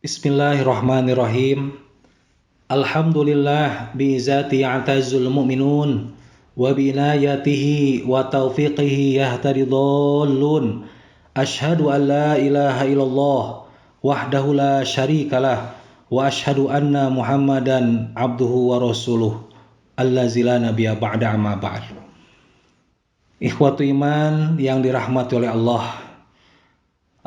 Bismillahirrahmanirrahim. Alhamdulillah bi'izati ya'tazul mu'minun wa bi'inayatihi wa taufiqihi yahtadi dhallun. Ashhadu an la ilaha illallah wahdahu la syarikalah wa ashhadu anna Muhammadan abduhu wa rasuluh allazi la nabiyya ba'da amma ba'd. Ikhwatu iman yang dirahmati oleh Allah,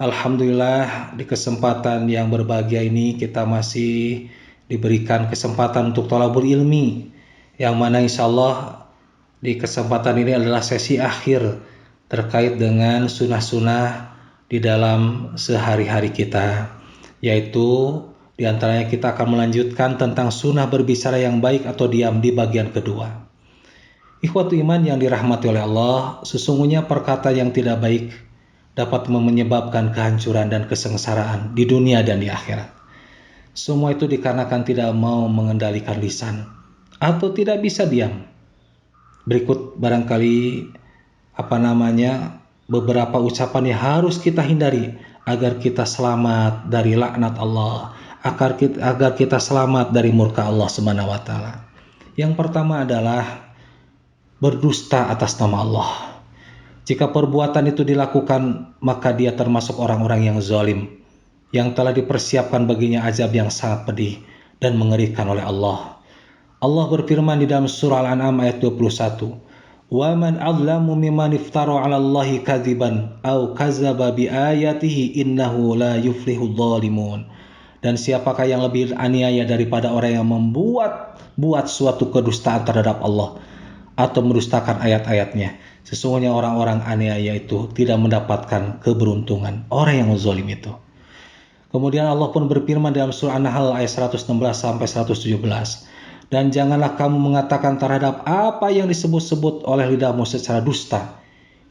alhamdulillah di kesempatan yang berbahagia ini kita masih diberikan kesempatan untuk thalabul ilmi, yang mana insyaallah di kesempatan ini adalah sesi akhir terkait dengan sunnah-sunnah di dalam sehari-hari kita, yaitu diantaranya kita akan melanjutkan tentang sunnah berbicara yang baik atau diam di bagian kedua. Ikhwatu iman yang dirahmati oleh Allah, sesungguhnya perkataan yang tidak baik dapat menyebabkan kehancuran dan kesengsaraan di dunia dan di akhirat. Semua itu dikarenakan tidak mau mengendalikan lisan atau tidak bisa diam. Berikut barangkali beberapa ucapan yang harus kita hindari agar kita selamat dari laknat Allah, agar kita selamat dari murka Allah Subhanahu wa taala. Yang pertama adalah berdusta atas nama Allah. Jika perbuatan itu dilakukan, maka dia termasuk orang-orang yang zalim, yang telah dipersiapkan baginya azab yang sangat pedih dan mengerikan oleh Allah. Allah berfirman di dalam surah Al-An'am ayat 21, "Wa man adlamu mimman iftara 'ala Allahi kadziban aw kadzdzaba bi ayatihi innahu la yuflihudz dzalimun." Dan siapakah yang lebih aniaya daripada orang yang membuat suatu kedustaan terhadap Allah atau mendustakan ayat-ayatnya? Sesungguhnya orang-orang aniaya itu tidak mendapatkan keberuntungan, orang yang zalim itu. Kemudian Allah pun berfirman dalam surah An-Nahl ayat 116 sampai 117, "Dan janganlah kamu mengatakan terhadap apa yang disebut-sebut oleh lidahmu secara dusta.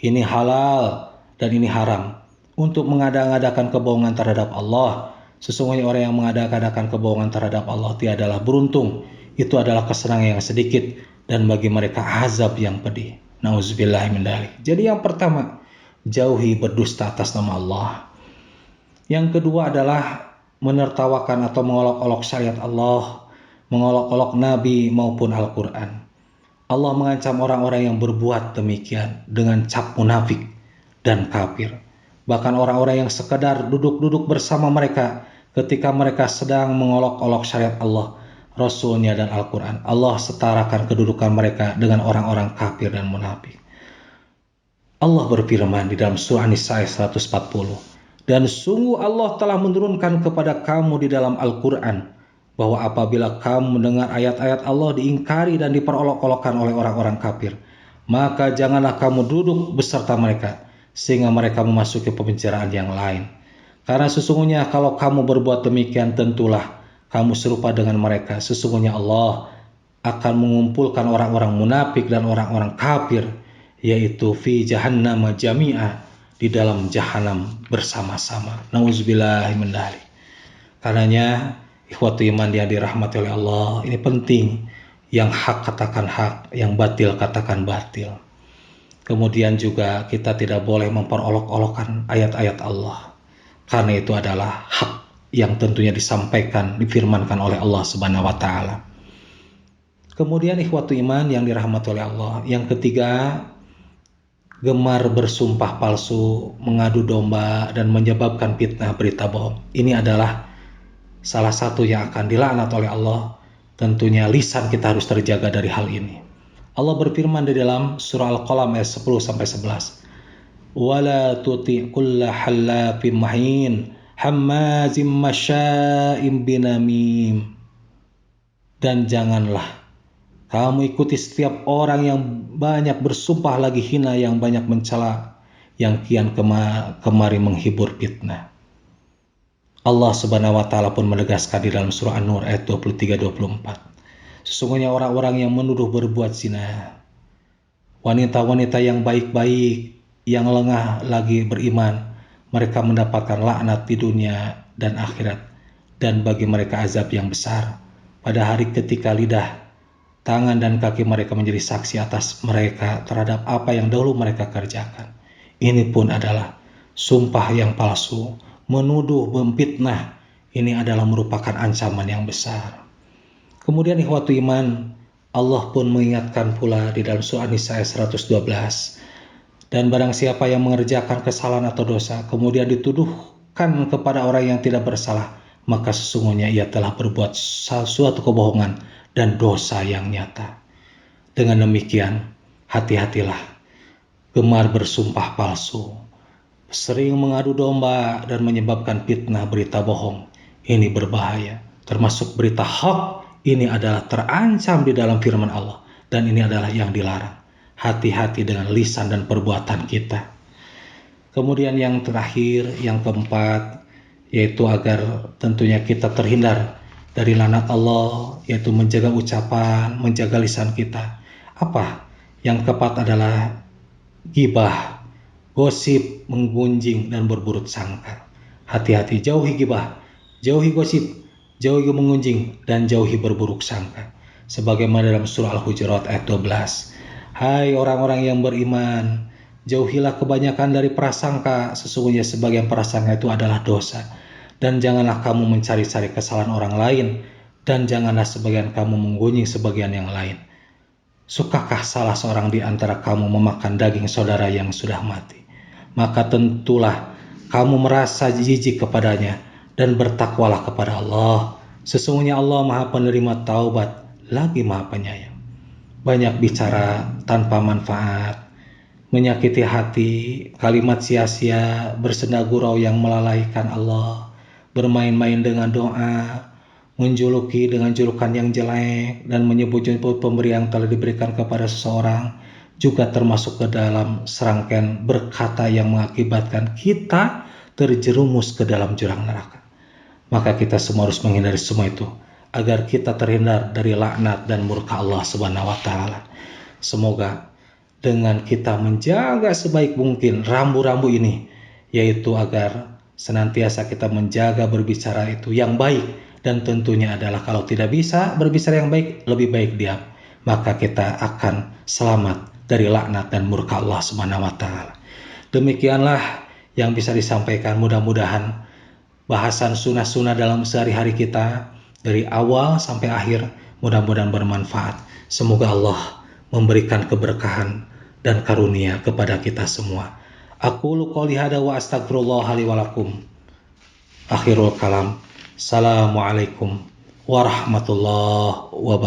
Ini halal dan ini haram, untuk mengada-ngadakan kebohongan terhadap Allah. Sesungguhnya orang yang mengada-ngadakan kebohongan terhadap Allah tiadalah beruntung. Itu adalah kesenangan yang sedikit, dan bagi mereka azab yang pedih." Nauzubillahi min dzalik. Jadi yang pertama, jauhi berdusta atas nama Allah. Yang kedua adalah menertawakan atau mengolok-olok syariat Allah, mengolok-olok Nabi maupun Al-Quran. Allah mengancam orang-orang yang berbuat demikian dengan cap munafik dan kafir. Bahkan orang-orang yang sekedar duduk-duduk bersama mereka ketika mereka sedang mengolok-olok syariat Allah, Rasulnya dan Al-Quran, Allah setarakan kedudukan mereka dengan orang-orang kafir dan munafik. Allah berfirman di dalam surah An-Nisa ayat 140, "Dan sungguh Allah telah menurunkan kepada kamu di dalam Al-Quran bahwa apabila kamu mendengar ayat-ayat Allah diingkari dan diperolok-olokkan oleh orang-orang kafir, maka janganlah kamu duduk beserta mereka sehingga mereka memasuki pembicaraan yang lain. Karena sesungguhnya kalau kamu berbuat demikian, tentulah kamu serupa dengan mereka. Sesungguhnya Allah akan mengumpulkan orang-orang munafik dan orang-orang kafir, yaitu fi jahannam jami'a, di dalam jahanam bersama-sama." Nauzubillahi min dzalik. Karenanya ikhwatu iman yang dirahmati oleh Allah, ini penting. Yang hak katakan hak, yang batil katakan batil. Kemudian juga kita tidak boleh memperolok-olokkan ayat-ayat Allah, karena itu adalah hak yang tentunya disampaikan, difirmankan oleh Allah Subhanahu wa taala. Kemudian ikhwatu iman yang dirahmati oleh Allah, yang ketiga, gemar bersumpah palsu, mengadu domba dan menyebabkan fitnah berita bohong. Ini adalah salah satu yang akan dilaknat oleh Allah. Tentunya lisan kita harus terjaga dari hal ini. Allah berfirman di dalam surah Al-Qalam ayat 10 sampai 11, "Wala tuti' kulla hallafim mahin hammazim masya'im binamim." Dan janganlah kamu ikuti setiap orang yang banyak bersumpah lagi hina, yang banyak mencela, yang kian kemari menghibur fitnah. Allah Subhanahu wa taala pun menegaskan di dalam surah An-Nur ayat 23-24, "Sesungguhnya orang-orang yang menuduh berbuat zina, wanita-wanita yang baik-baik, yang lengah lagi beriman, mereka mendapatkan laknat di dunia dan akhirat, dan bagi mereka azab yang besar pada hari ketika lidah, tangan dan kaki mereka menjadi saksi atas mereka terhadap apa yang dahulu mereka kerjakan." Ini pun adalah sumpah yang palsu, menuduh, memfitnah, Ini adalah merupakan ancaman yang besar. Kemudian ikhwatu iman, Allah pun mengingatkan pula di dalam surah An-Nisa ayat 112. Dan barang siapa yang mengerjakan kesalahan atau dosa, kemudian dituduhkan kepada orang yang tidak bersalah, maka sesungguhnya ia telah berbuat suatu kebohongan dan dosa yang nyata. Dengan demikian, hati-hatilah, gemar bersumpah palsu, sering mengadu domba dan menyebabkan fitnah berita bohong. Ini berbahaya, termasuk berita hoax. Ini adalah terancam di dalam firman Allah, dan ini adalah yang dilarang. Hati-hati dengan lisan dan perbuatan kita. Kemudian yang terakhir, yang keempat, yaitu agar tentunya kita terhindar dari laknat Allah, yaitu menjaga ucapan, menjaga lisan kita. Apa? Yang keempat adalah gibah, gosip, menggunjing, dan berburuk sangka. Hati-hati, jauhi gibah, jauhi gosip, jauhi mengunjing, dan jauhi berburuk sangka. Sebagaimana dalam surah Al-Hujurat ayat 12. Hai orang-orang yang beriman, jauhilah kebanyakan dari prasangka, sesungguhnya sebagian prasangka itu adalah dosa. Dan janganlah kamu mencari-cari kesalahan orang lain, dan janganlah sebagian kamu menggunjing sebagian yang lain. Sukakah salah seorang di antara kamu memakan daging saudara yang sudah mati? Maka tentulah kamu merasa jijik kepadanya, dan bertakwalah kepada Allah. Sesungguhnya Allah Maha Penerima Taubat, lagi Maha Penyayang. Banyak bicara tanpa manfaat, menyakiti hati, kalimat sia-sia, bersenda gurau yang melalaikan Allah, bermain-main dengan doa, menjuluki dengan julukan yang jelek, dan menyebut-nyebut pemberi yang telah diberikan kepada seseorang, juga termasuk ke dalam serangkaian berkata yang mengakibatkan kita terjerumus ke dalam jurang neraka. Maka kita semua harus menghindari semua itu, agar kita terhindar dari laknat dan murka Allah Subhanahu wa Ta'ala. Semoga dengan kita menjaga sebaik mungkin rambu-rambu ini, yaitu agar senantiasa kita menjaga berbicara itu yang baik, dan tentunya adalah kalau tidak bisa berbicara yang baik, lebih baik diam, maka kita akan selamat dari laknat dan murka Allah Subhanahu wa Ta'ala. Demikianlah yang bisa disampaikan, mudah-mudahan bahasan sunnah-sunnah dalam sehari-hari kita dari awal sampai akhir mudah-mudahan bermanfaat. Semoga Allah memberikan keberkahan dan karunia kepada kita semua. Aqulu qouli hada wa astaghfirullah li wa lakum. Akhirul kalam. Assalamualaikum warahmatullahi wabarakatuh.